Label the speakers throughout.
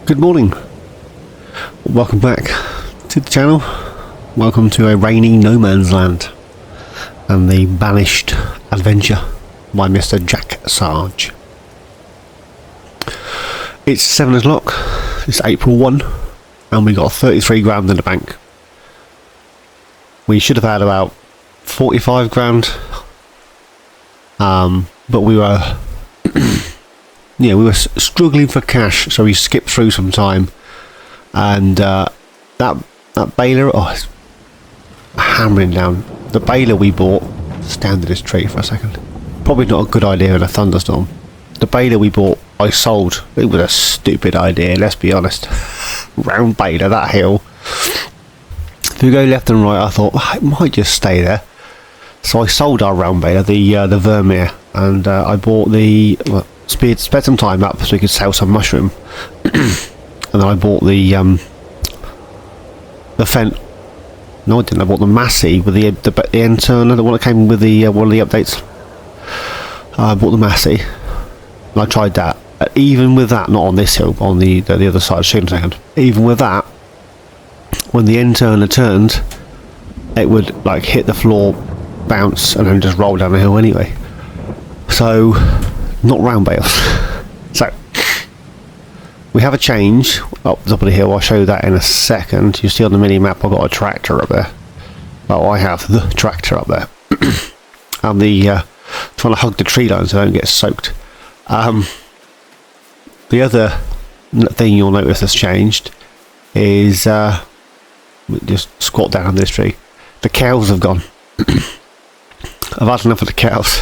Speaker 1: Good morning. Welcome back to the channel. Welcome to a rainy no man's land and the Banished adventure by Mr. Jack Sarge. It's 7 o'clock. It's April 1 and we got 33 grand in the bank. We should have had about 45 grand, but we were we were struggling for cash, so we skipped through some time, and that baler, it's hammering down. The baler we bought, stand in this tree for a second, probably not a good idea in a thunderstorm. The baler we bought, I sold. It was a stupid idea, let's be honest. Round baler, that hill. If you go left and right, I thought it might just stay there. So I sold our round baler, the Vermeer, and I bought the sped some time up so we could sell some mushroom. And then I bought the Fent. No, I didn't. I bought the Massey with the end turner, the one that came with the one of the updates. I bought the Massey, and I tried that. Even with that, not on this hill, on the other side. Shoot in a second. Even with that, when the end turner turned, it would like hit the floor, bounce, and then just roll down the hill anyway. So, not round bales. So, we have a change up the top of the hill. I'll show you that in a second. You see on the mini map I've got a tractor up there. Oh, I have the tractor up there. I'm trying to hug the tree line so I don't get soaked. The other thing you'll notice has changed is just squat down on this tree. The cows have gone. I've had enough of the cows.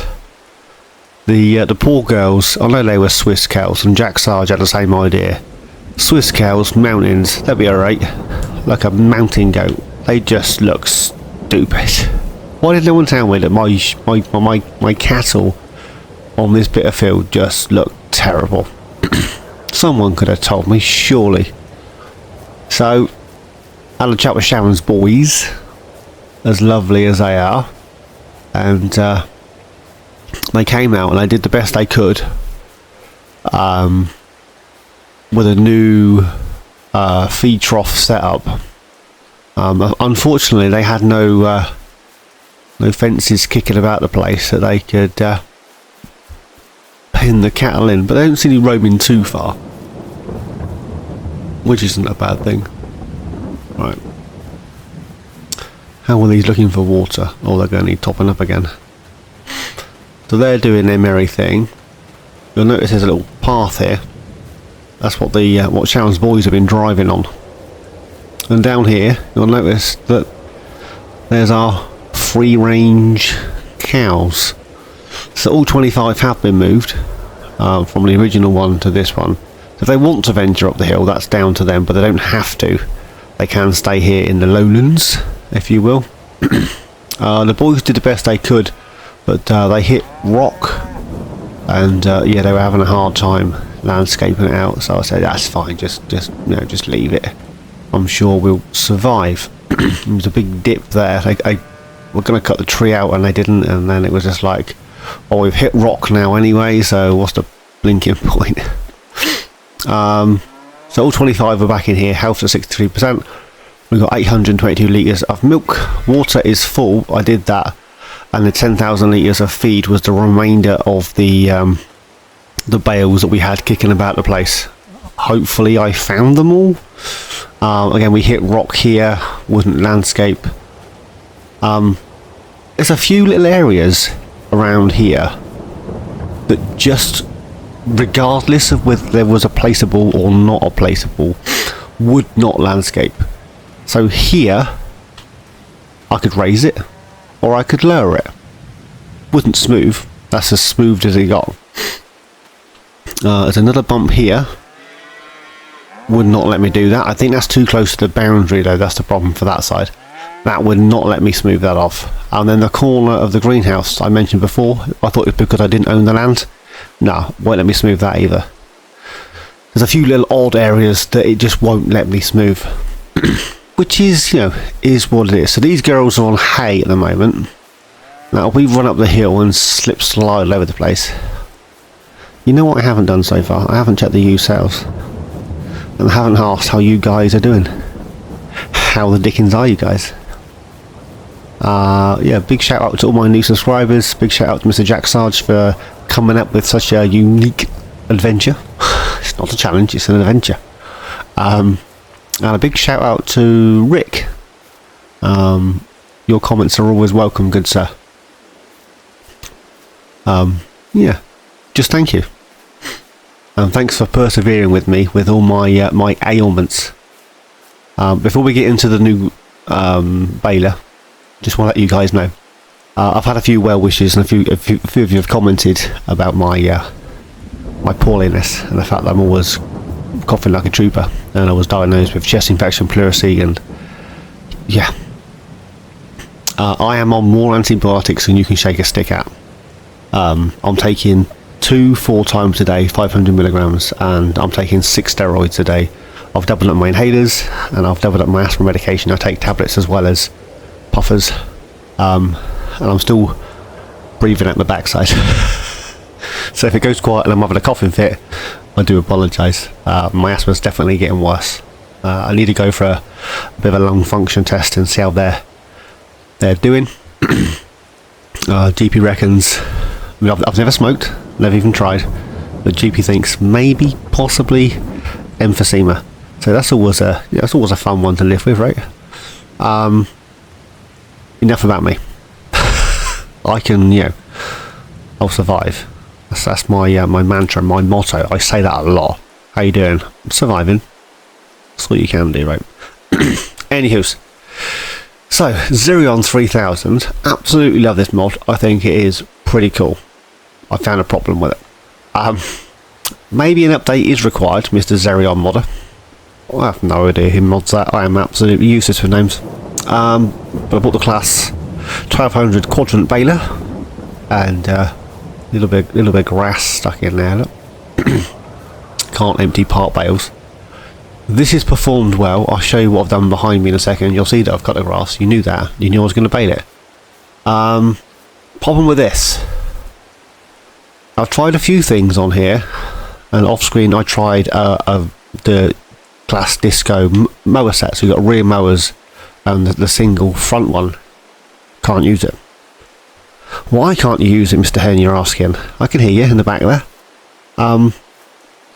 Speaker 1: The poor girls, I know they were Swiss cows, and Jack Sarge had the same idea. Swiss cows, mountains, they'll be alright. Like a mountain goat. They just look stupid. Why did no one tell me that my cattle on this bit of field just look terrible? Someone could have told me, surely. So, I had a chat with Sharon's boys, as lovely as they are, and they came out and they did the best they could with a new feed trough setup. Unfortunately, they had no fences kicking about the place that they could pen the cattle in, but they don't seem to be roaming too far, which isn't a bad thing. Right. How are these looking for water? Oh, they're going to need topping up again. So they're doing their merry thing. You'll notice there's a little path here. That's what what Sharon's boys have been driving on. And down here, you'll notice that there's our free-range cows. So all 25 have been moved from the original one to this one. So if they want to venture up the hill, that's down to them, but they don't have to. They can stay here in the lowlands, if you will. The boys did the best they could, but they hit rock, and yeah, they were having a hard time landscaping it out. So I said, that's fine, just leave it. I'm sure we'll survive. There was a big dip there. They were going to cut the tree out, and they didn't. And then it was just like, oh, we've hit rock now anyway. So what's the blinking point? So all 25 are back in here. Health at 63%. We've got 822 litres of milk. Water is full. I did that. And the 10,000 litres of feed was the remainder of the bales that we had kicking about the place. Hopefully I found them all. Again, we hit rock here. Wasn't landscape. There's a few little areas around here that just, regardless of whether there was a placeable or not a placeable, would not landscape. So here I could raise it or I could lower it. Wasn't smooth. That's as smooth as it got. There's another bump here. Would not let me do that. I think that's too close to the boundary though. That's the problem for that side. That would not let me smooth that off. And then the corner of the greenhouse I mentioned before, I thought it was because I didn't own the land. No, won't let me smooth that either. There's a few little odd areas that it just won't let me smooth. Which is, is what it is. So these girls are on hay at the moment. Now we run up the hill and slip slide all over the place. You know what I haven't done so far? I haven't checked the used sales. and haven't asked how you guys are doing. How the dickens are you guys? Yeah, big shout out to all my new subscribers. Big shout out to Mr. Jack Sarge for coming up with such a unique adventure. It's not a challenge, it's an adventure. And a big shout out to Rick. Your comments are always welcome, good sir. Yeah, just thank you. And thanks for persevering with me with all my my ailments. Before we get into the new baler, just want to let you guys know, I've had a few well wishes, and a few of you have commented about my my poorliness and the fact that I'm always coughing like a trooper, and I was diagnosed with chest infection, pleurisy, and yeah, I am on more antibiotics than you can shake a stick at. I'm taking 2 4 times a day, 500 milligrams, and I'm taking 6 steroids a day. I've doubled up my inhalers, and I've doubled up my asthma medication. I take tablets as well as puffers, and I'm still breathing out my backside. So if it goes quiet and I'm having a coughing fit, I do apologise. My asthma's definitely getting worse. I need to go for a bit of a lung function test and see how they're doing. GP reckons, I mean, I've never smoked, never even tried, but GP thinks maybe, possibly emphysema. So that's always a fun one to live with, right? Enough about me. I can, I'll survive. That's my my mantra, my motto. I say that a lot. How you doing? I'm surviving. That's what you can do, right? Anywho's. So, Xerion 3000. Absolutely love this mod. I think it is pretty cool. I found a problem with it. Maybe an update is required, Mr. Xerion modder. I have no idea who mods that. I am absolutely useless with names. But I bought the class 1200 quadrant baler, and little bit grass stuck in there. Look. Can't empty part bales. This is performed well. I'll show you what I've done behind me in a second. You'll see that I've cut the grass. You knew that. You knew I was going to bale it. Problem with this, I've tried a few things on here, and off screen I tried the class disco mower set. So you've got rear mowers and the single front one. Can't use it. Why can't you use it, Mr. Hen, you're asking? I can hear you in the back there.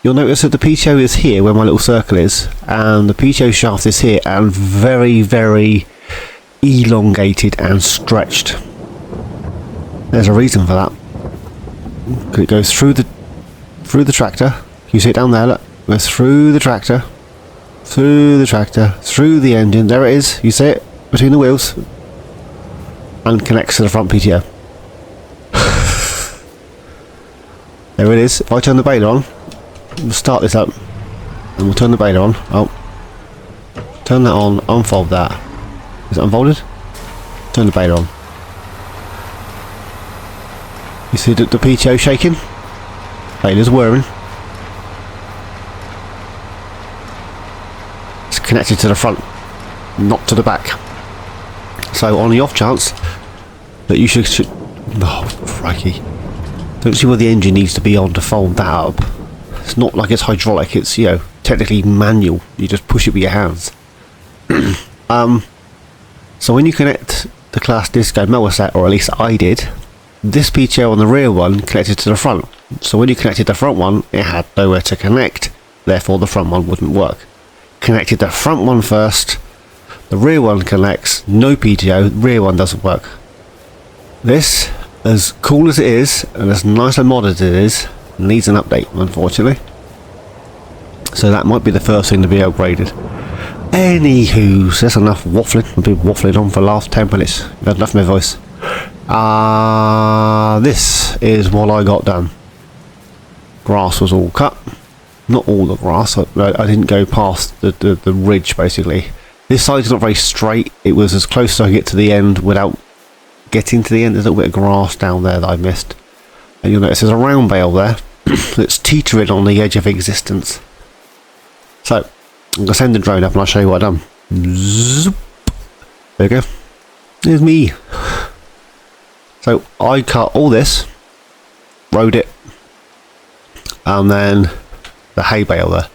Speaker 1: You'll notice that the PTO is here where my little circle is, and the PTO shaft is here, and very, very elongated and stretched. There's a reason for that. It goes through the tractor. You see it down there, look. It goes through the tractor, through the engine. There it is. You see it between the wheels, and connects to the front PTO. There it is. If I turn the baler on, we'll start this up, and we'll turn the baler on. Oh, turn that on. Unfold that. Is it unfolded? Turn the baler on. You see the PTO shaking? Baler's whirring. It's connected to the front, not to the back. So on the off chance that you should oh crikey, don't see where the engine needs to be on to fold that up. It's not like it's hydraulic, it's technically manual. You just push it with your hands. So when you connect the class disco mower set, or at least I did, this PTO on the rear one connected to the front. So when you connected the front one, it had nowhere to connect, therefore the front one wouldn't work. Connected the front one first, the rear one connects, no PTO, rear one doesn't work. This, as cool as it is, and as nice a mod as it is, needs an update, unfortunately. So that might be the first thing to be upgraded. Anywho, that's enough waffling. I've been waffling on for the last 10 minutes. I've had enough of my voice. This is what I got done. Grass was all cut. Not all the grass. I didn't go past the ridge, basically. This side's not very straight. It was as close as I get to the end without getting to the end. There's a little bit of grass down there that I missed. And you'll notice there's a round bale there that's teetering on the edge of existence. So, I'm going to send the drone up and I'll show you what I've done. Zoop. There we go. There's me. So, I cut all this, rode it, and then the hay bale there.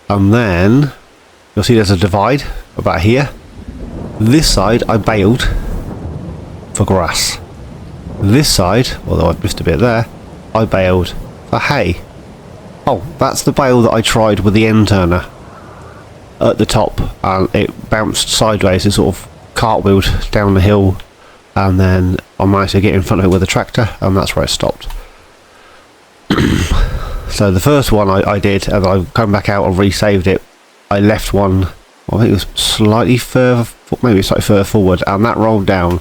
Speaker 1: And then you'll see there's a divide about here. This side I baled for grass. This side, although I've missed a bit there, I baled for hay. Oh, that's the bale that I tried with the end turner at the top, and it bounced sideways. It sort of cartwheeled down the hill, and then I managed to get in front of it with a tractor, and that's where it stopped. So the first one I did, and I've come back out and resaved it, I left one, I think it was slightly further, maybe slightly further forward, and that rolled down.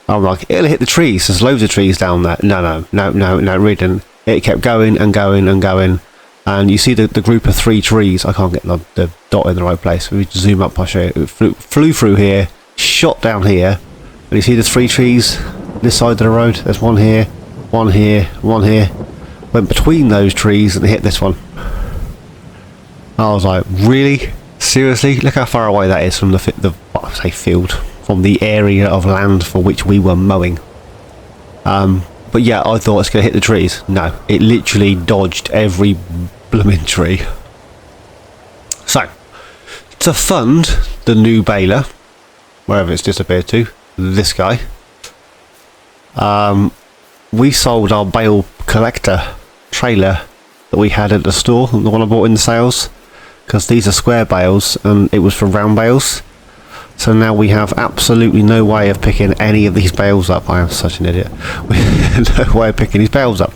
Speaker 1: I'm like, it'll hit the trees, there's loads of trees down there. No, it really didn't. It kept going and going and going, and you see the group of 3 trees. I can't get the dot in the right place. If we zoom up, I'll show you. It flew through here, shot down here, and you see the 3 trees this side of the road. There's one here, one here, one here. Went between those trees and hit this one. I was like, really? Seriously? Look how far away that is from the field, from the area of land for which we were mowing. But yeah, I thought it's going to hit the trees. No, it literally dodged every blooming tree. So, to fund the new baler, wherever it's disappeared to, this guy, we sold our bale collector trailer that we had at the store, the one I bought in the sales, because these are square bales and it was for round bales. So now we have absolutely no way of picking any of these bales up. I am such an idiot. We have no way of picking these bales up.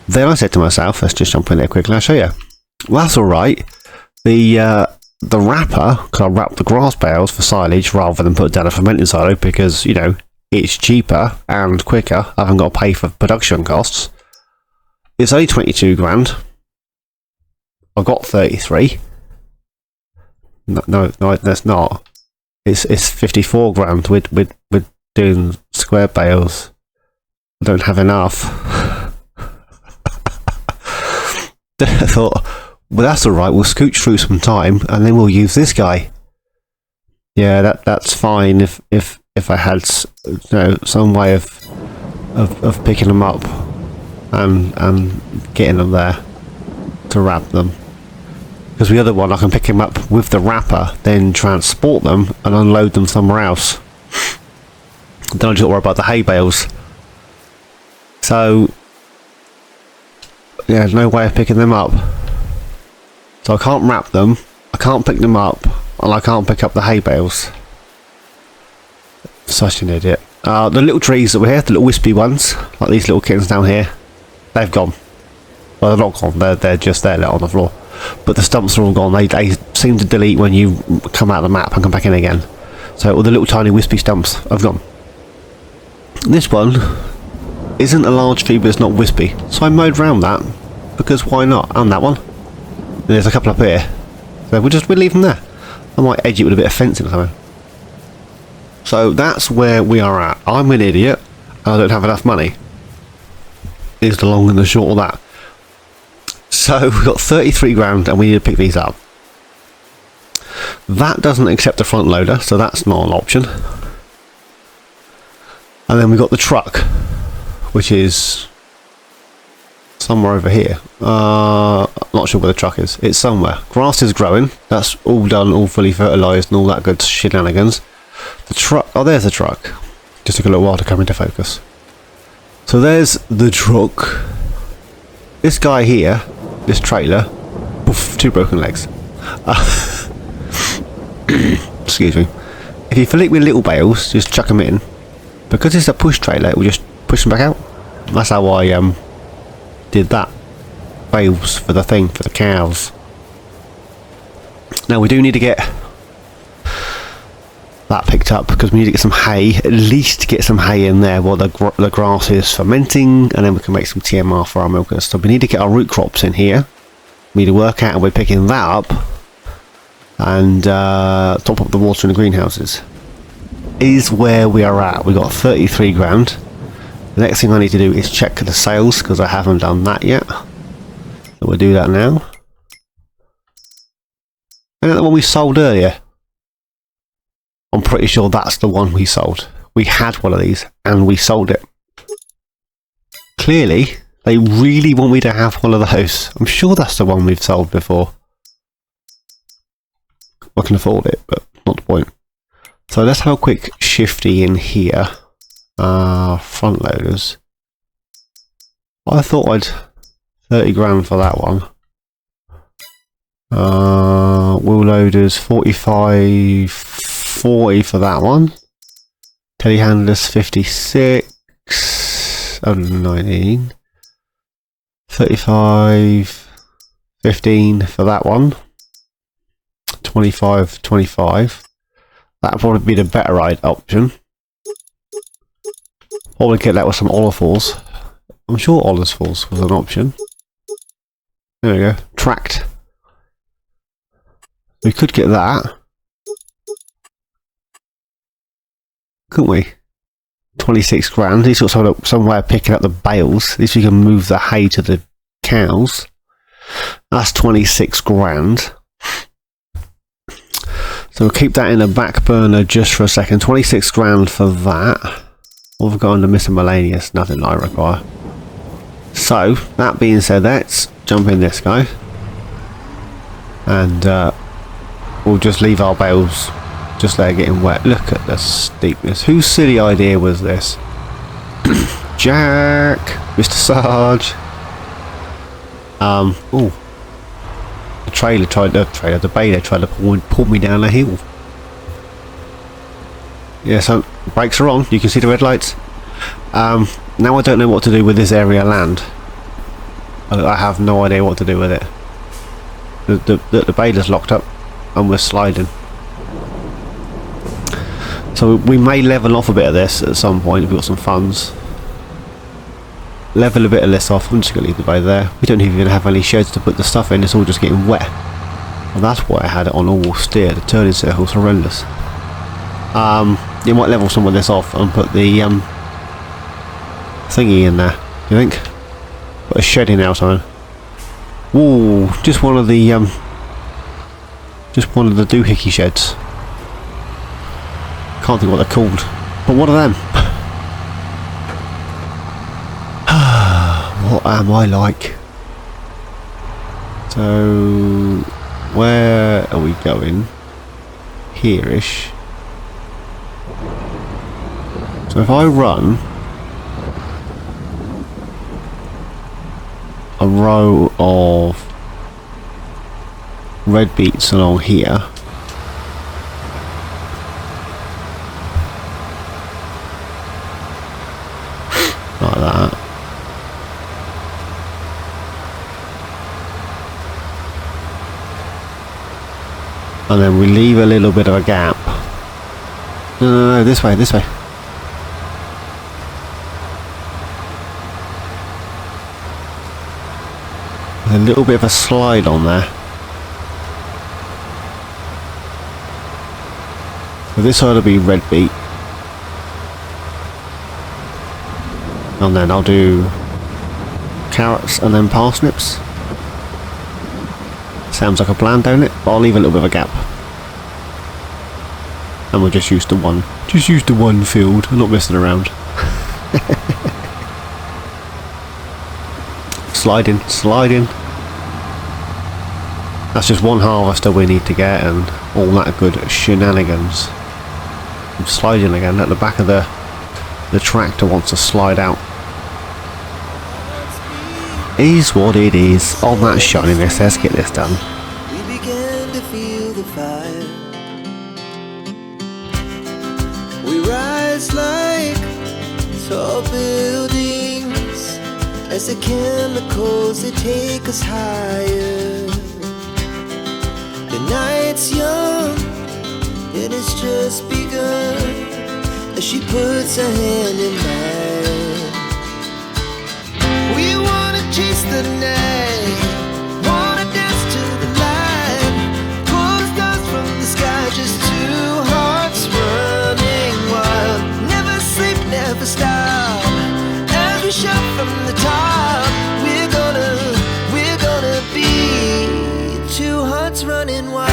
Speaker 1: Then I said to myself, let's just jump in there quickly, I'll show you. Well, that's alright. The wrapper, because I wrap the grass bales for silage rather than put down a fermenting silo, because, you know, it's cheaper and quicker. I haven't got to pay for production costs. It's only 22 grand. I've got 33. No, that's not. It's 54 grand with doing square bales. I don't have enough. Then I thought, well, that's alright, we'll scooch through some time and then we'll use this guy. Yeah, that's fine if I had, you know, some way of picking them up and getting them there to wrap them. Because the other one, I can pick him up with the wrapper, then transport them and unload them somewhere else. Then I just got to worry about the hay bales. So, yeah, no way of picking them up. So I can't wrap them, I can't pick them up, and I can't pick up the hay bales. Such an idiot. The little trees that were here, the little wispy ones, like these little kittens down here, they've gone. Well, they're not gone, they're just there on the floor. But the stumps are all gone. They seem to delete when you come out of the map and come back in again. So all the little tiny wispy stumps have gone. This one isn't a large tree, but it's not wispy. So I mowed round that, because why not? And that one. And there's a couple up here. So we'll leave them there. I might edge it with a bit of fencing or something. So that's where we are at. I'm an idiot, and I don't have enough money. Is the long and the short of that. So we've got 33 grand and we need to pick these up. That doesn't accept the front loader, so that's not an option. And then we've got the truck, which is somewhere over here. Not sure where the truck is. It's somewhere. Grass is growing. That's all done, all fully fertilised and all that good shenanigans. The truck, oh, there's the truck. Just took a little while to come into focus. So there's the truck. This guy here, this trailer, poof, 2 broken legs. Excuse me. If you fill it with little bales, just chuck them in. Because it's a push trailer, it will just push them back out. That's how I did that. Bales for the thing, for the cows. Now we do need to get that picked up, because we need to get some hay, at least get some hay in there while the grass is fermenting, and then we can make some TMR for our milkers. So we need to get our root crops in here. We need to work out how we're picking that up and top up the water in the greenhouses. Is where we are at. We got 33 grand. The next thing I need to do is check the sales, because I haven't done that yet. So we'll do that now. And the one we sold earlier, I'm pretty sure that's the one we sold. We had one of these and we sold it. Clearly, they really want me to have one of those. I'm sure that's the one we've sold before. I can afford it, but not the point. So let's have a quick shifty in here. Front loaders. I thought I'd 30 grand for that one. Wheel loaders 45, 40 for that one. Telehandlers 56, 19, 35, 15 for that one. 25, 25. That'd probably be the better option. Probably get that with some olive falls. I'm sure olive falls was an option. There we go. Tracked. We could get that. Couldn't we? 26 grand. At least we've got some way of picking up the bales. At least we can move the hay to the cows. That's 26 grand. So we'll keep that in the back burner just for a second. 26 grand for that. What have we got under missing miscellaneous? Nothing I require. So, that being said, let's jump in this guy. And we'll just leave our bales just there getting wet. Look at the steepness. Whose silly idea was this? Jack! Mr. Sarge! Ooh. The baler tried to pull me down a hill. Yeah, so brakes are on. You can see the red lights. Now I don't know what to do with this area of land. I have no idea what to do with it. The baler's locked up and we're sliding. So we may level off a bit of this at some point if we've got some funds. Level a bit of this off. I'm just going to leave the bay there. We don't even have any sheds to put the stuff in. It's all just getting wet. And that's why I had it on all steer. The turning circle's horrendous. You might level some of this off and put the thingy in there. You think? Put a shed in there or something. Ooh, just one of the doohickey sheds. Can't think what they're called. But what are them? What am I like? So where are we going? Here-ish. So if I run a row of red beets along here, like that. And then we leave a little bit of a gap. No, this way, this way. A little bit of a slide on there. So this side will be red beet. And then I'll do carrots and then parsnips. Sounds like a plan, don't it? But I'll leave a little bit of a gap. And we'll just use the one. Just use the one field. I'm not messing around. Sliding, sliding. That's just one harvester we need to get and all that good shenanigans. I'm sliding again at the back of the tractor wants to slide out. Is what it is. On that shininess, let's get this done.
Speaker 2: We began to feel the fire. We rise like tall buildings as the chemicals they take us higher. The night's young and it's just begun as she puts her hand in mine. We wanna chase the night, wanna dance to the light, pull the stars from the sky, just two hearts running wild. Never sleep, never stop, as we shout from the top. We're gonna be two hearts running wild.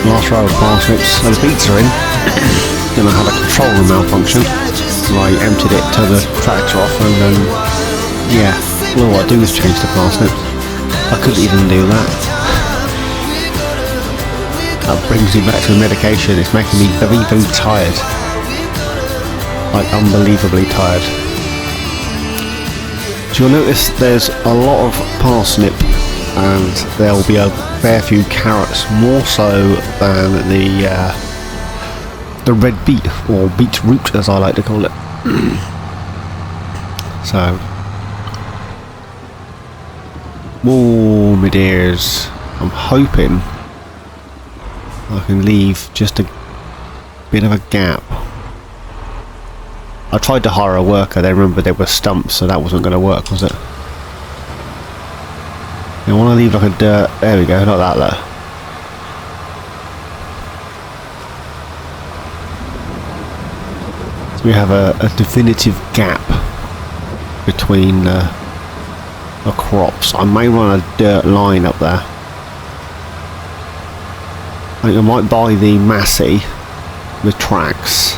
Speaker 1: Last row of parsnips, and the beets are in. Then I had a controller malfunction. I emptied it, turned the tractor off, and then, yeah, all I do is change the parsnips. I couldn't even do that. That brings me back to the medication. It's making me very, very tired. Like, unbelievably tired. So you'll notice there's a lot of parsnip, and there'll be a fair few carrots, more so than the red beet, or beetroot as I like to call it. So, oh my dears, I'm hoping I can leave just a bit of a gap. I tried to hire a worker, then remember there were stumps, so that wasn't going to work, was it? I want to leave like a dirt, there we go, not that there. So we have a definitive gap between the crops. I may run a dirt line up there. I think I might buy the Massey with tracks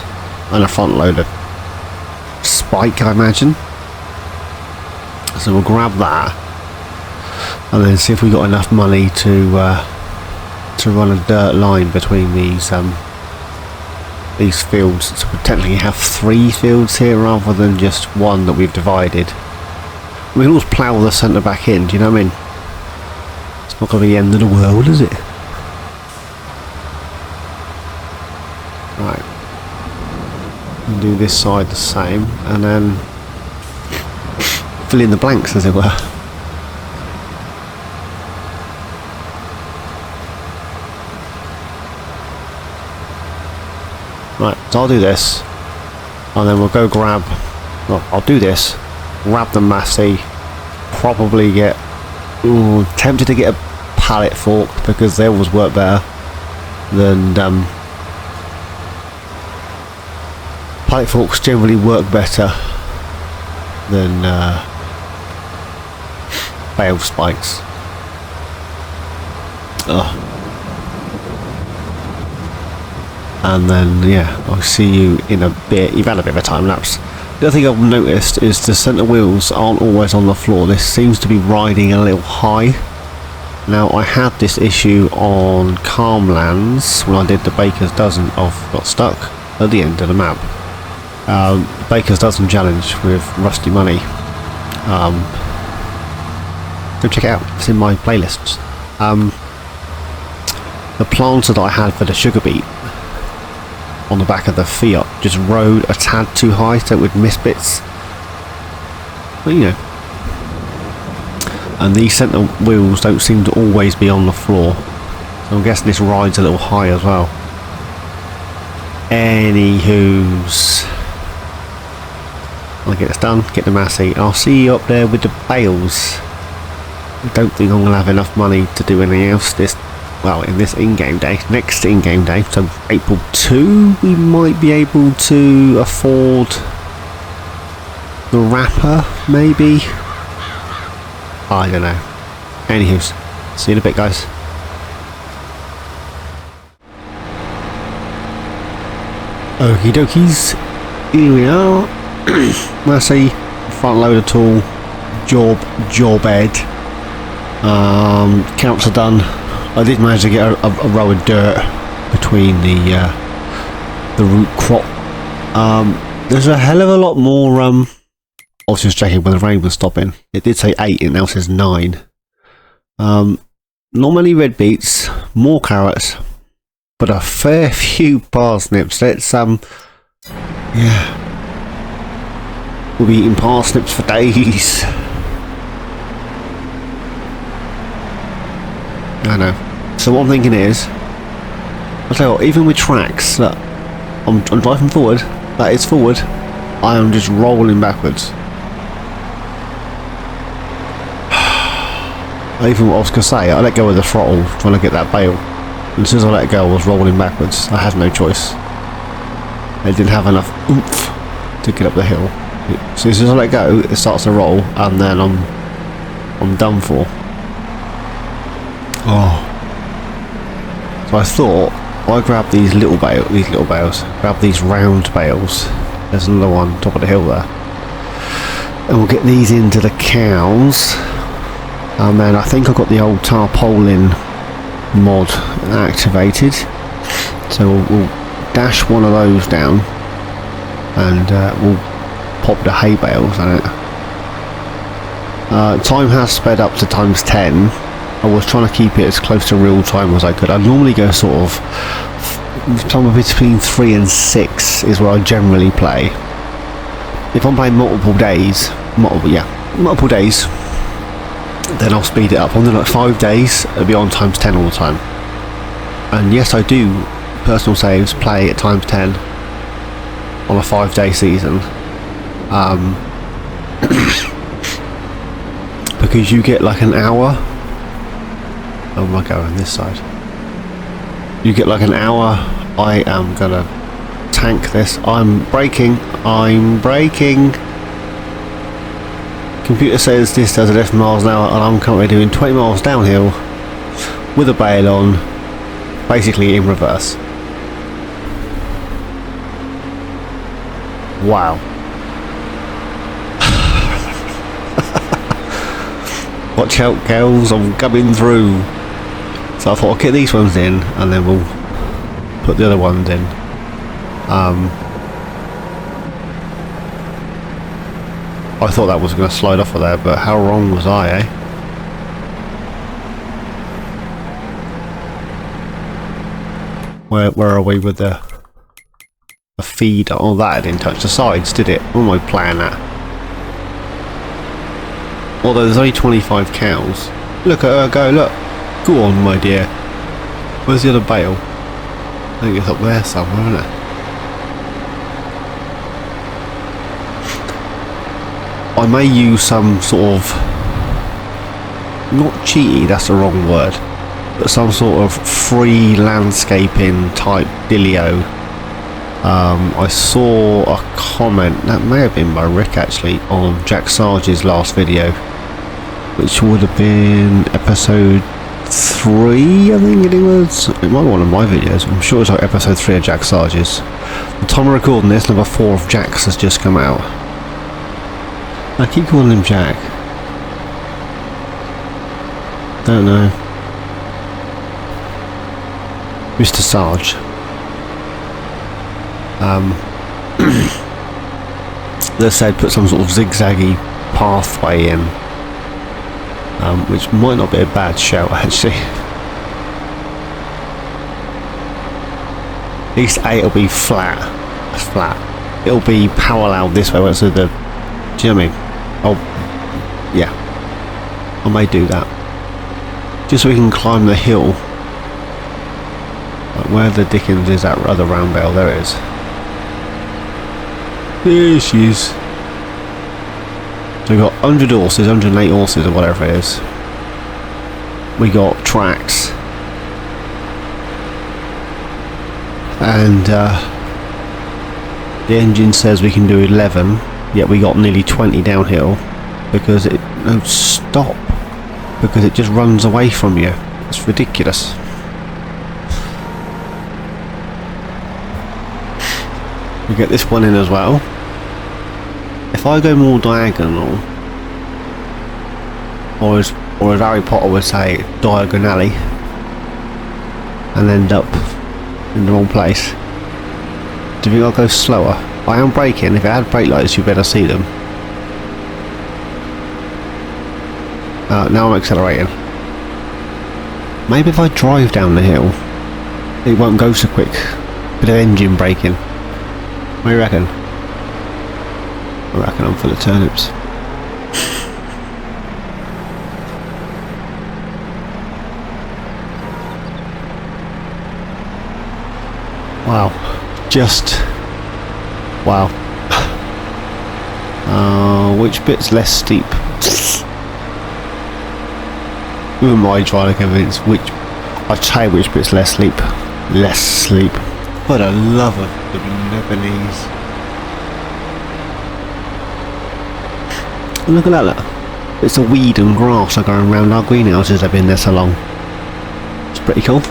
Speaker 1: and a front loader spike, I imagine. So we'll grab that and then see if we got enough money to run a dirt line between these fields, to potentially have 3 fields here rather than just one that we've divided. We can always plough the centre back in, do you know what I mean? It's not going to be the end of the world, is it? Right. And do this side the same, and then fill in the blanks, as it were. Right, so I'll do this, and then we'll go grab, well, I'll do this, grab the Massey, probably get, tempted to get a pallet fork, because they always work better than, pallet forks generally work better than bale spikes. Ugh. And then, yeah, I'll see you in a bit. You've had a bit of a time lapse. The other thing I've noticed is the centre wheels aren't always on the floor. This seems to be riding a little high. Now, I had this issue on Calmlands when I did the Baker's Dozen. I've got stuck at the end of the map. Baker's Dozen challenge with Rusty Money. Go check it out. It's in my playlists. The planter that I had for the sugar beet on the back of the Fiat just rode a tad too high, so it would miss bits. But you know. And these centre wheels don't seem to always be on the floor. So I'm guessing this rides a little high as well. Anywho's, I'll get this done, get the Massey. I'll see you up there with the bales. I don't think I'm going to have enough money to do anything else this, well, in this in-game day. Next in-game day, so April 2, we might be able to afford the wrapper, maybe? I don't know. Anywho's, see you in a bit, guys. Okie dokies, here we are. Massey, front loader tool, job ed. Counts are done. I did manage to get a row of dirt between the root crop. There's a hell of a lot more. I was just checking when the rain was stopping. It did say 8, it now says 9. Not many red beets, more carrots, but a fair few parsnips. Let's yeah, we'll be eating parsnips for days. I know. So what I'm thinking is, I'll tell you what, even with tracks, look, I'm driving forward, that is forward, I am just rolling backwards. Even what I was going to say, I let go of the throttle trying to get that bale. And as soon as I let go, I was rolling backwards. I had no choice. I didn't have enough oomph to get up the hill. So as soon as I let go, it starts to roll, and then I'm done for. Oh. So I thought I grab these little bales, grab these round bales. There's another one top of the hill there, and we'll get these into the cows. And then I think I've got the old tarpaulin mod activated, so we'll dash one of those down, and we'll pop the hay bales on it. Time has sped up to ×10. I was trying to keep it as close to real time as I could. I normally go sort of somewhere between 3 and 6 is where I generally play. If I'm playing multiple days, then I'll speed it up. On like 5 days, it'll be on ×10 all the time. And yes, I do personal saves play at ×10 on a 5-day season. Because you get like an hour. Oh my god, on this side. You get like an hour. I am gonna tank this. I'm braking. Computer says this does 11 miles an hour, and I'm currently doing 20 miles downhill with a bale on, basically in reverse. Wow. Watch out, girls, I'm coming through. So I thought I'll get these ones in, and then we'll put the other ones in. I thought that was going to slide off of there, but how wrong was I, eh? Where are we with the feed? Oh, that didn't touch the sides, did it? What am I playing at? Although there's only 25 cows. Look at her go, look. Go on, my dear. Where's the other bale? I think it's up there somewhere, isn't it? I may use some sort of, not cheaty, that's the wrong word, but some sort of free landscaping type dealio. I saw a comment, that may have been by Rick actually, on Jack Sarge's last video, which would have been episode 3, I think it was. It might be one of my videos. I'm sure it's like episode 3 of Jack Sarge's. The time of recording this, number 4 of Jack's has just come out. I keep calling him Jack. Don't know. Mr. Sarge. They said put some sort of zigzaggy pathway in, which might not be a bad shout actually. At least A, it'll be flat. It's flat. It'll be parallel this way, so the. Do you know what I mean? Oh, yeah. I may do that. Just so we can climb the hill. Like where the dickens is that other round bale? There it is. There she is. So we've got 100 horses, 108 horses or whatever it is. We got tracks. And the engine says we can do 11. Yet we got nearly 20 downhill because it won't stop, because it just runs away from you. It's ridiculous. We get this one in as well. If I go more diagonal, or as Harry Potter would say, diagonally, and end up in the wrong place, do you think I'll go slower? I am braking. If it had brake lights, you better see them. Now I'm accelerating. Maybe if I drive down the hill, it won't go so quick. Bit of engine braking. What do you reckon? I reckon I'm full of turnips. Wow. Just... wow. Which bit's less steep? Who am I trying to convince which... I'll tell you which bit's less steep. Less sleep. For the love of the Lebanese. Look at that, look. It's the weed and grass are going around our greenhouses. They've been there so long. It's pretty cool.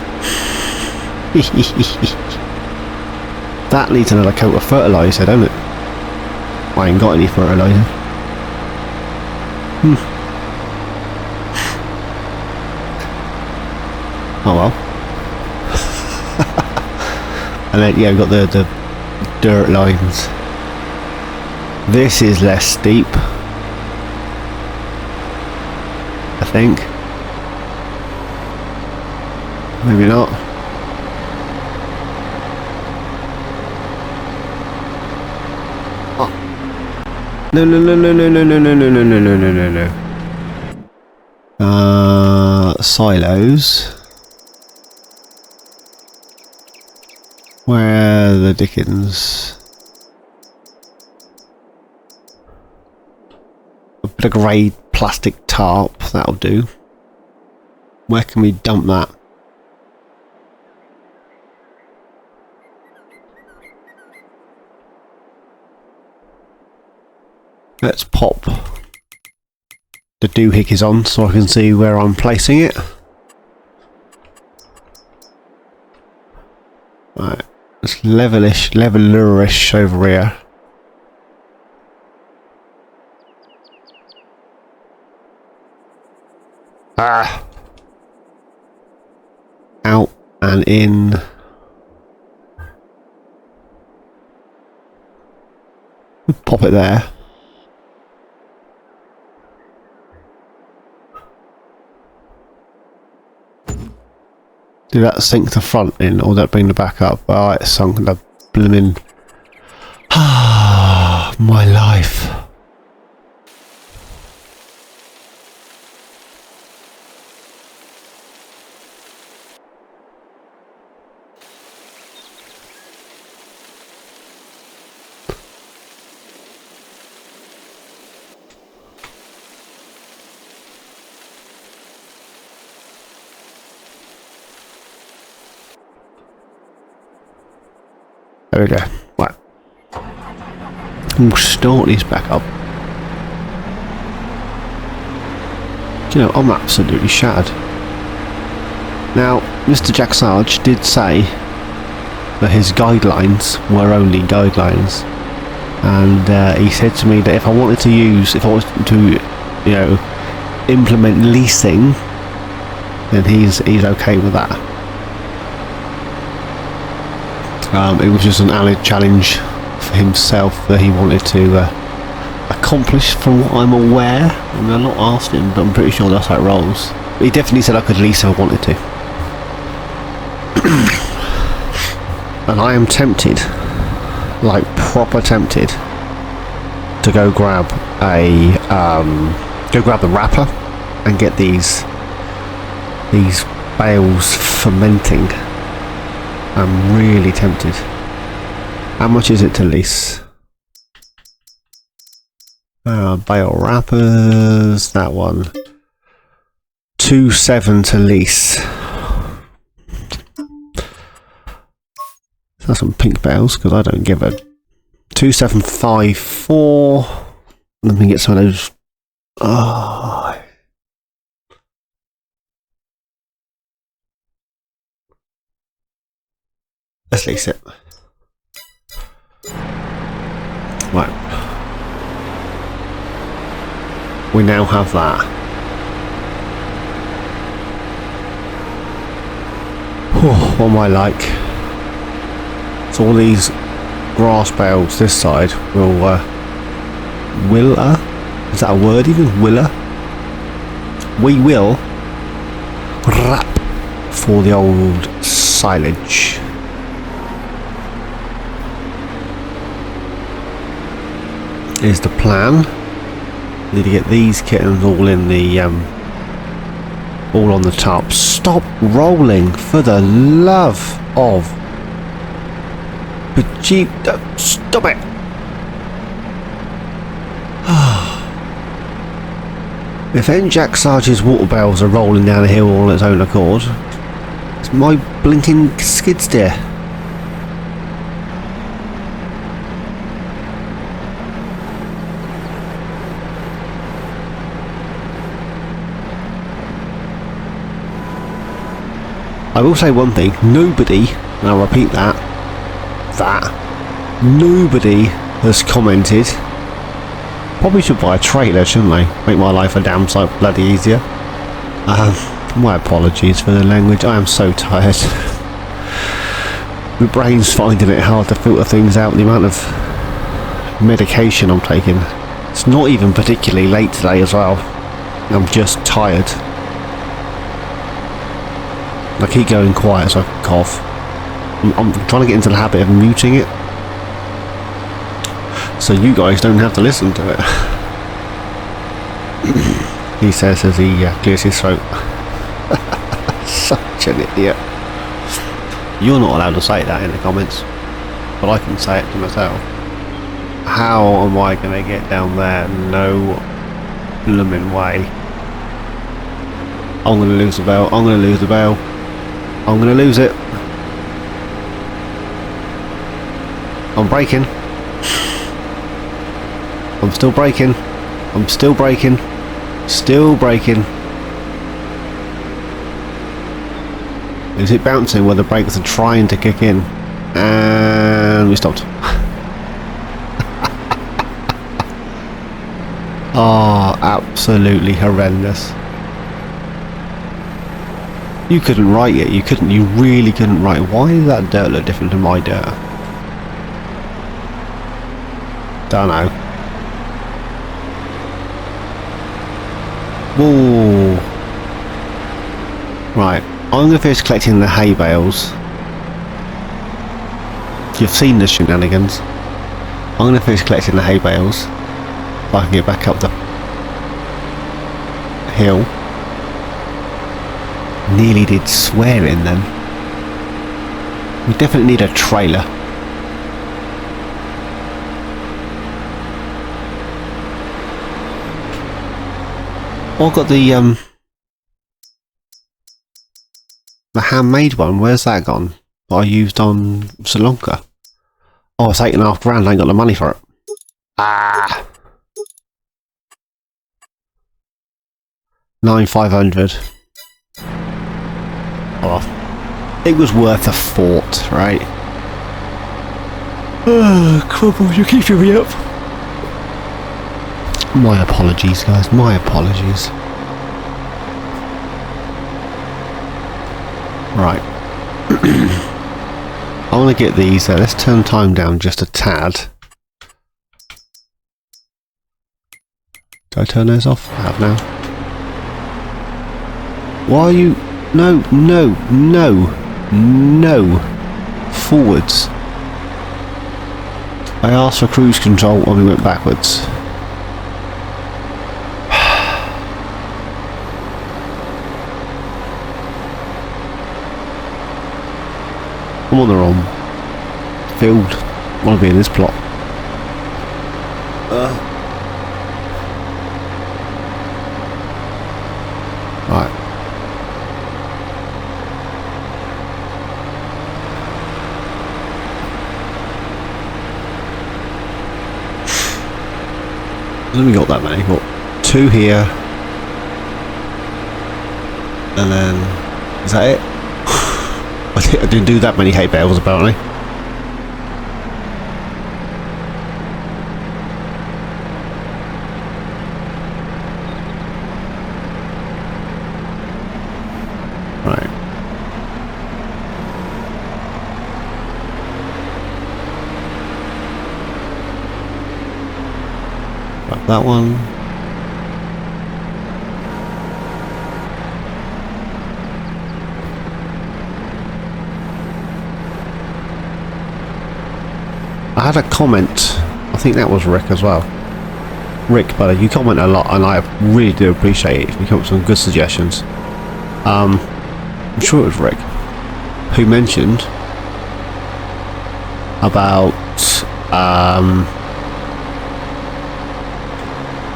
Speaker 1: That needs another coat of fertiliser, don't it? I ain't got any fertiliser. Oh well. And then yeah, we've got the dirt lines. This is less steep, I think. Maybe not. Oh. No. Silos. Where the dickens? A bit of grey plastic tarp, that'll do. Where can we dump that? Let's pop the doohickeys on so I can see where I'm placing it. Right, it's levelerish over here. Ah! Out and in. Pop it there. Did that sink the front in, or did that bring the back up? Oh, it sunk the blimmin'. Ah, my life. There we go. Right. We'll start these back up. Do you know, I'm absolutely shattered. Now, Mr. Jack Sarge did say that his guidelines were only guidelines. And he said to me that if I wanted to you know, implement leasing, then he's okay with that. It was just an added challenge for himself that he wanted to accomplish, from what I'm aware. I mean, I'm not asked him, but I'm pretty sure that's how it rolls. But he definitely said I could lease if I wanted to. And I am tempted, like proper tempted, to go grab the wrapper and get these bales fermenting. I'm really tempted. How much is it to lease? Bale wrappers, that one. 2.7 to lease. That's some pink bales, because I don't give a 2.754. Let me get some of those. Oh. Let's lease it. Right. We now have that. Oh, what am I like? So all these grass bales this side will is that a word even? We will wrap for the old silage. Is the plan. Need to get these kittens all in the all on the top. Stop rolling, for the love of stop it. If then Jack Sarge's water barrels are rolling down a hill all on its own accord, it's my blinking skid steer. I will say one thing, nobody, and I'll repeat that, nobody has commented. Probably should buy a trailer, shouldn't I? Make my life a damn sight bloody easier. My apologies for the language, I am so tired. My brain's finding it hard to filter things out, the amount of medication I'm taking. It's not even particularly late today as well. I'm just tired. I keep going quiet so I can cough. I'm trying to get into the habit of muting it, so you guys don't have to listen to it. He says as he clears his throat. Such an idiot. You're not allowed to say that in the comments, but I can say it to myself. How am I going to get down there? No blooming way. I'm going to lose the bell. I'm going to lose the bell. I'm going to lose it. I'm braking. I'm still braking. I'm still braking. Still braking. Is it bouncing where the brakes are trying to kick in? And we stopped. Oh, absolutely horrendous. You couldn't write it. You really couldn't write it. Why does that dirt look different to my dirt? Don't know. Whoa. Right, I'm going to finish collecting the hay bales. You've seen the shenanigans. I'm going to finish collecting the hay bales so I can get back up the hill. Nearly did swearing then. We definitely need a trailer. Oh, I've got the handmade one. Where's that gone? That I used on Sri Lanka. Oh, it's £8.5 grand. I ain't got the money for it. Ah. 9,500. Oh, it was worth a fort, right? Oh, Crumble, you're keeping me up. My apologies, guys. My apologies. Right. I want to get these. Let's turn time down just a tad. Do I turn those off? I have now. Why are you... No, no, no, no. Forwards. I asked for cruise control when we went backwards. I'm on the wrong field. I want to be in this plot. Right. Then we got that many. What? 2 here. And then... Is that it? I didn't do that many hay bales apparently. Right. Grab that one. I had a comment, I think that was Rick as well. Rick, buddy, you comment a lot and I really do appreciate it if you come up with some good suggestions. I'm sure it was Rick who mentioned about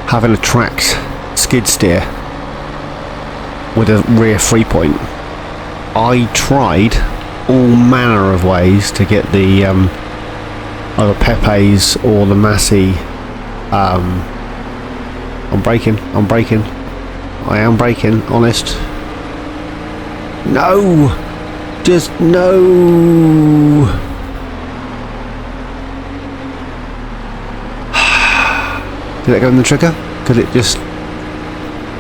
Speaker 1: having a tracked skid steer with a rear 3-point. I tried all manner of ways to get the either Pepe's or the Massey. I'm braking, I am braking, honest. No! Just no. Did it go in the trigger? Could it just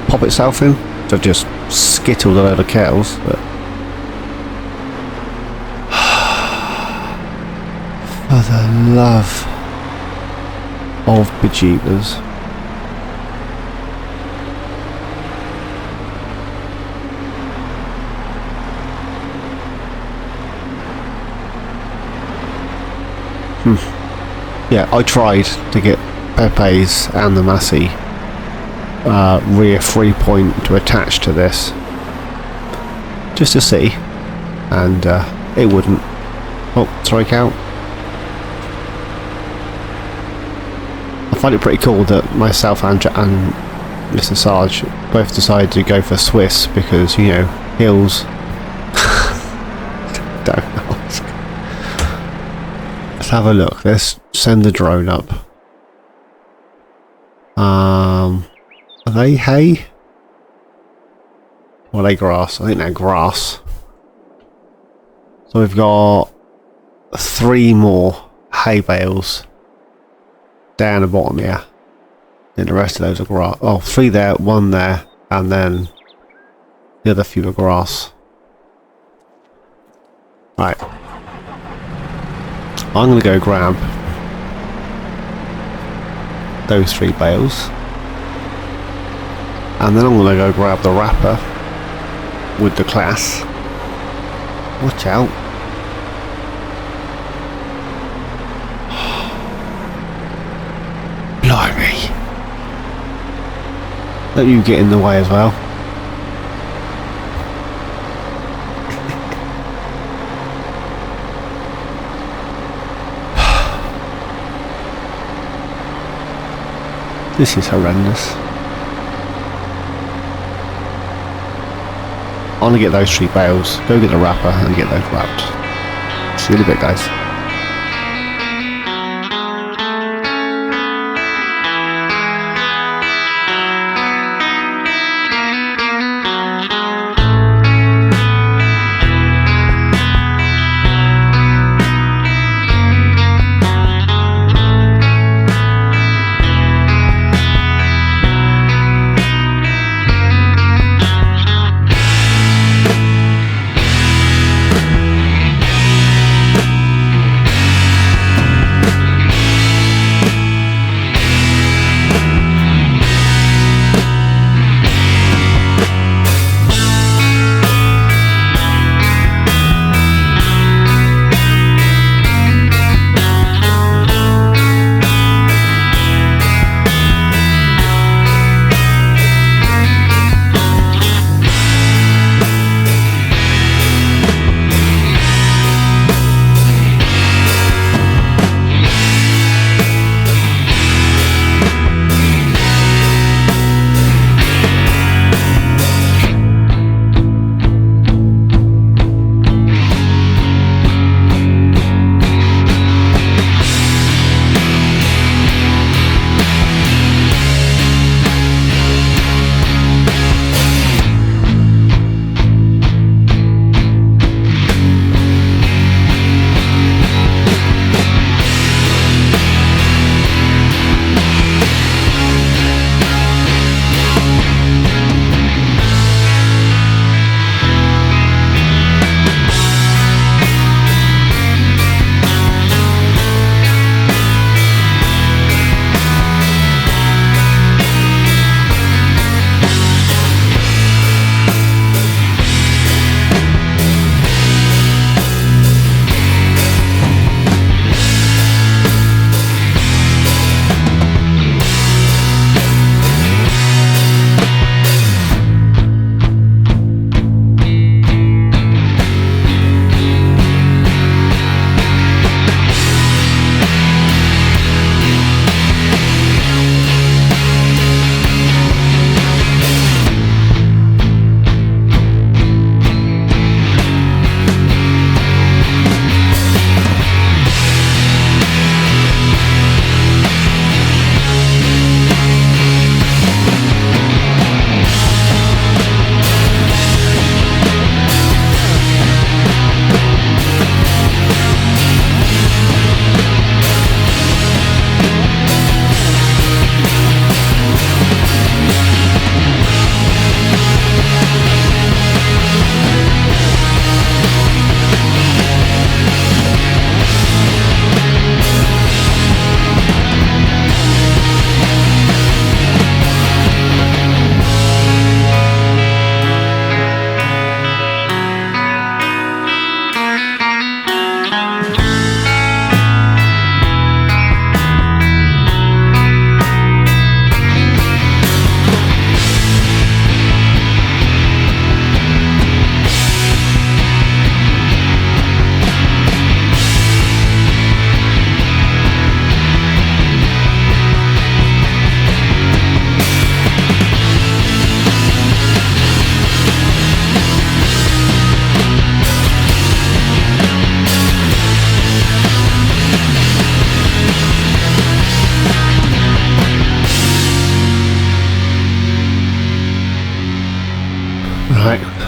Speaker 1: pop itself in? So I've just skittled a load of cows, but for the love of bejeebers. Yeah, I tried to get Pepe's and the Massey rear 3-point to attach to this just to see, and it wouldn't. Oh, strike out. I find it pretty cool that myself and Mr. Sarge both decided to go for Swiss because, you know, hills. Don't ask. Let's have a look. Let's send the drone up. Are they hay? Or are they grass? I think they're grass. So we've got 3 more hay bales down the bottom here. Then the rest of those are grass. Oh, 3 there, 1 there, and then the other few are grass. Right. I'm going to go grab those 3 bales. And then I'm going to go grab the wrapper with the class. Watch out. Blimey. Don't you get in the way as well. This is horrendous. I want to get those 3 bales, go get the wrapper and get those wrapped. See you in a bit, guys.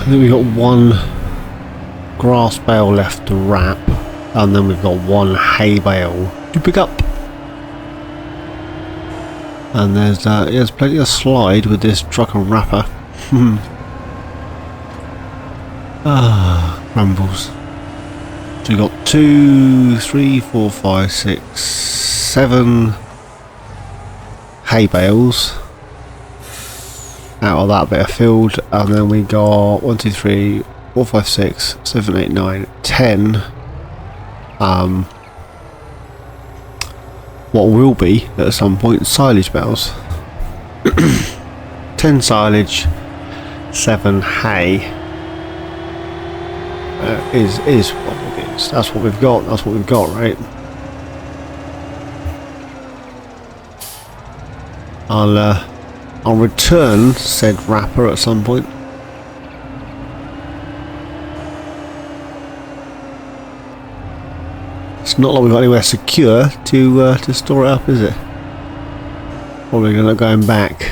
Speaker 1: think we've got one grass bale left to wrap, and then we've got one hay bale to pick up. And there's plenty of slide with this truck and wrapper. Crumbles. So we've got 2, 3, 4, 5, 6, 7 hay bales out of that bit of field, and then we got 1, 2, 3, 4, 5, 6, 7, 8, 9, 10 what will be at some point silage bales. 10 silage, 7 hay is what it is. That's what we've got. That's what we've got, right? I'll return said wrapper at some point. It's not like we've got anywhere secure to store it up, is it? Probably gonna going back.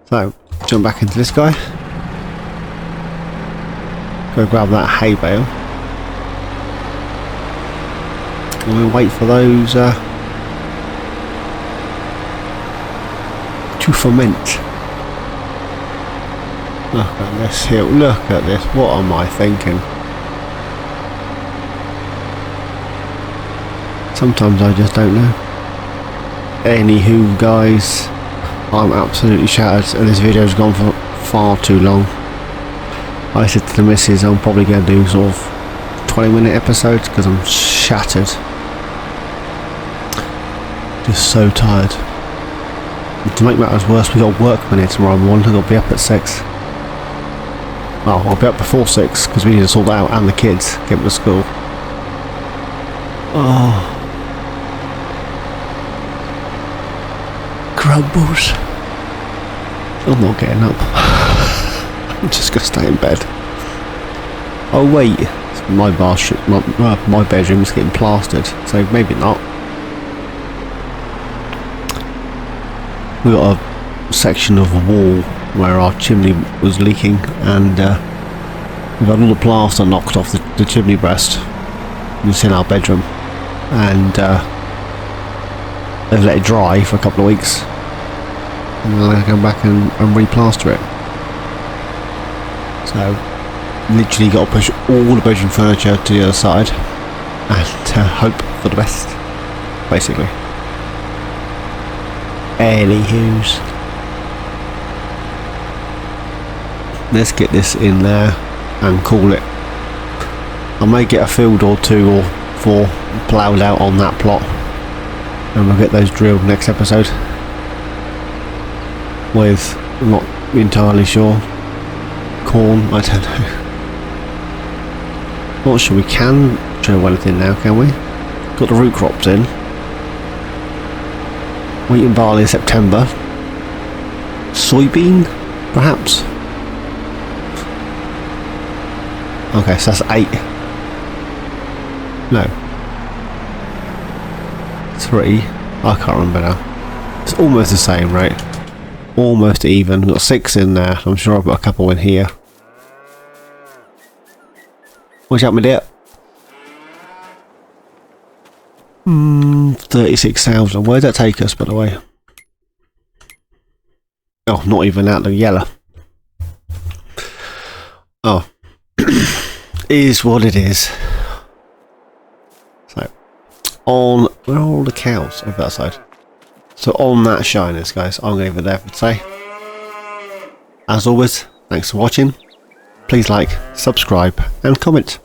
Speaker 1: So jump back into this guy. Go grab that hay bale. And we'll wait for those to ferment. Look at this hill. Look at this. What am I thinking? Sometimes I just don't know. Anywho, guys, I'm absolutely shattered, and this video's gone for far too long. I said to the missus I'm probably going to do sort of 20-minute episodes because I'm shattered. Just so tired. And to make matters worse, we got workmen here tomorrow morning. I've got to be up at 6. Well, I'll be up before 6 because we need to sort that out, and the kids get them to school. Oh. Crumbles. I'm not getting up. I'm just gonna stay in bed. Oh wait, my my bedroom's getting plastered, so maybe not. We got a section of wall where our chimney was leaking, and we've had all the plaster knocked off the chimney breast. It's in our bedroom, and they've let it dry for a couple of weeks. And then I'm going to come back and re-plaster it. So, literally got to push all the bedroom furniture to the other side and hope for the best, basically. Anywho's, let's get this in there and call it. I may get a field or 2 or 4 ploughed out on that plot, and we'll get those drilled next episode. With, I'm not entirely sure, corn, I don't know. Not sure we can drill anything now, can we? Got the root crops in. Wheat and barley in September. Soybean, perhaps? Okay, so that's 8. No. 3. I can't remember now. It's almost the same, right? Almost even. We've got 6 in there. I'm sure I've got a couple in here. Watch out, my dear. 36,000. Where did that take us, by the way? Oh, not even out the yellow. Oh. Is what it is. So, on... Where are all the cows? Over that side. So on that shyness, guys, I'm going to leave it there for today. As always, thanks for watching. Please like, subscribe and comment.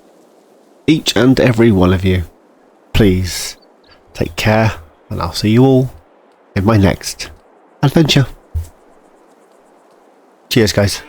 Speaker 1: Each and every one of you. Please take care, and I'll see you all in my next adventure. Cheers, guys.